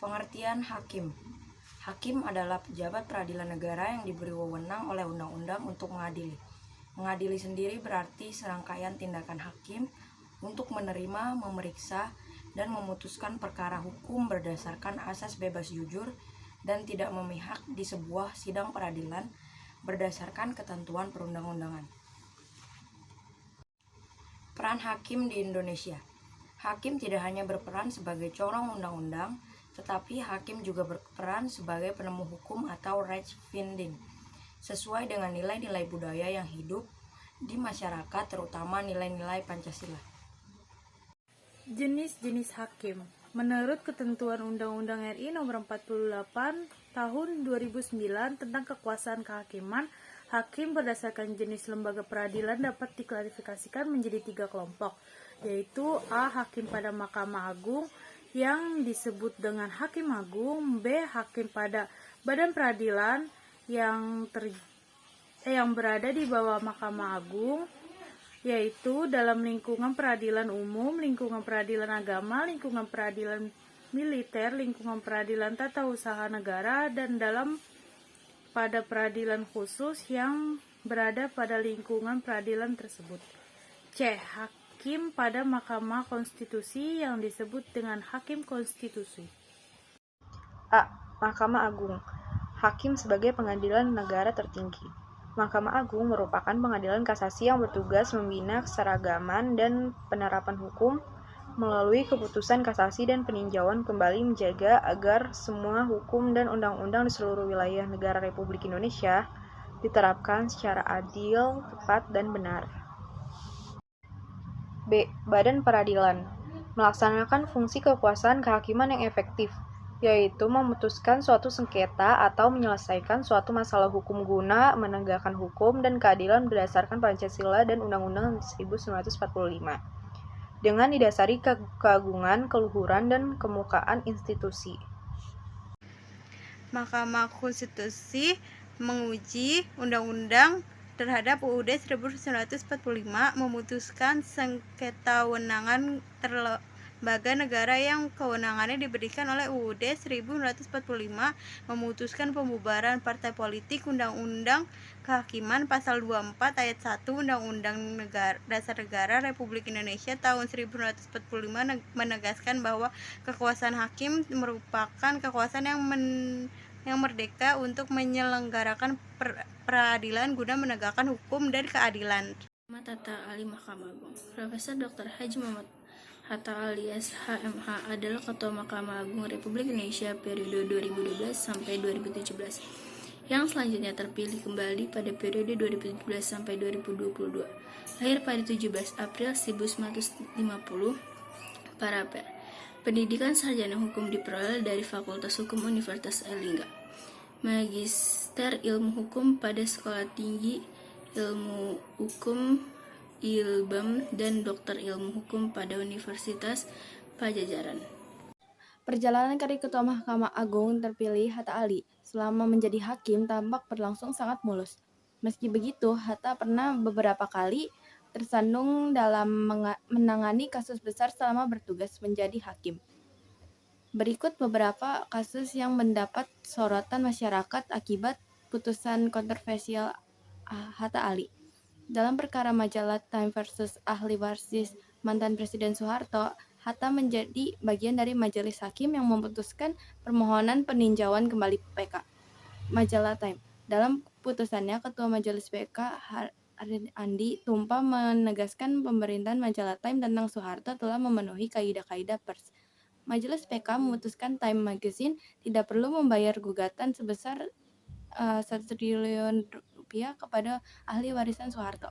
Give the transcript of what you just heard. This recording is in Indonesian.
Pengertian hakim. Hakim adalah pejabat peradilan negara yang diberi wewenang oleh undang-undang untuk mengadili. Mengadili sendiri berarti serangkaian tindakan hakim untuk menerima, memeriksa, dan memutuskan perkara hukum berdasarkan asas bebas jujur dan tidak memihak di sebuah sidang peradilan berdasarkan ketentuan perundang-undangan. Peran hakim di Indonesia. Hakim tidak hanya berperan sebagai corong undang-undang, tetapi hakim juga berperan sebagai penemu hukum atau rechtsfinding, sesuai dengan nilai-nilai budaya yang hidup di masyarakat, terutama nilai-nilai Pancasila. Jenis-jenis hakim. Menurut ketentuan Undang-Undang RI Nomor 48 Tahun 2009 tentang kekuasaan kehakiman, hakim berdasarkan jenis lembaga peradilan dapat diklasifikasikan menjadi 3 kelompok, yaitu A. Hakim pada Mahkamah Agung yang disebut dengan Hakim Agung, B. Hakim pada Badan Peradilan yang berada di bawah Mahkamah Agung, yaitu dalam lingkungan peradilan umum, lingkungan peradilan agama, lingkungan peradilan militer, lingkungan peradilan tata usaha negara, dan pada peradilan khusus yang berada pada lingkungan peradilan tersebut. C. Hakim pada Mahkamah Konstitusi yang disebut dengan Hakim Konstitusi. A. Mahkamah Agung. Hakim sebagai pengadilan negara tertinggi. Mahkamah Agung merupakan pengadilan kasasi yang bertugas membina keseragaman dan penerapan hukum melalui keputusan kasasi dan peninjauan kembali, menjaga agar semua hukum dan undang-undang di seluruh wilayah negara Republik Indonesia diterapkan secara adil, tepat, dan benar. B. Badan Peradilan. Melaksanakan fungsi kekuasaan kehakiman yang efektif, yaitu memutuskan suatu sengketa atau menyelesaikan suatu masalah hukum guna menegakkan hukum dan keadilan berdasarkan Pancasila dan Undang-Undang 1945, dengan didasari keagungan, keluhuran, dan kemukaan institusi. Mahkamah Konstitusi menguji undang-undang terhadap UUD 1945, memutuskan sengketa wewenang lembaga negara yang kewenangannya diberikan oleh UUD 1945, memutuskan pembubaran partai politik, Undang-Undang Kehakiman Pasal 24 Ayat 1 Undang-Undang Dasar Negara Republik Indonesia tahun 1945 menegaskan bahwa kekuasaan hakim merupakan kekuasaan yang merdeka untuk menyelenggarakan peradilan guna menegakkan hukum dan keadilan. Hatta Ali Mahkamah Agung. Profesor Dr. Haji Muhammad Hatta alias HMH adalah Ketua Mahkamah Agung Republik Indonesia periode 2012 sampai 2017, yang selanjutnya terpilih kembali pada periode 2017 sampai 2022. Lahir pada 17 April 1950, Paraper. Pendidikan sarjana hukum diperoleh dari Fakultas Hukum Universitas Airlangga. Magister Ilmu Hukum pada Sekolah Tinggi Ilmu Hukum ILBAM dan Doktor Ilmu Hukum pada Universitas Pajajaran. Perjalanan karir Ketua Mahkamah Agung terpilih Hatta Ali selama menjadi hakim tampak berlangsung sangat mulus. Meski begitu, Hatta pernah beberapa kali tersandung dalam menangani kasus besar selama bertugas menjadi hakim. Berikut beberapa kasus yang mendapat sorotan masyarakat akibat putusan kontroversial Hatta Ali. Dalam perkara majalah Time versus ahli waris mantan Presiden Soeharto, Hatta menjadi bagian dari majelis hakim yang memutuskan permohonan peninjauan kembali PK. Majalah Time. Dalam putusannya, Ketua Majelis PK Andi Tumpa menegaskan pemerintahan majalah Time tentang Soeharto telah memenuhi kaidah-kaidah pers. Majelis PK memutuskan Time Magazine tidak perlu membayar gugatan sebesar 1 triliun rupiah kepada ahli warisan Soeharto.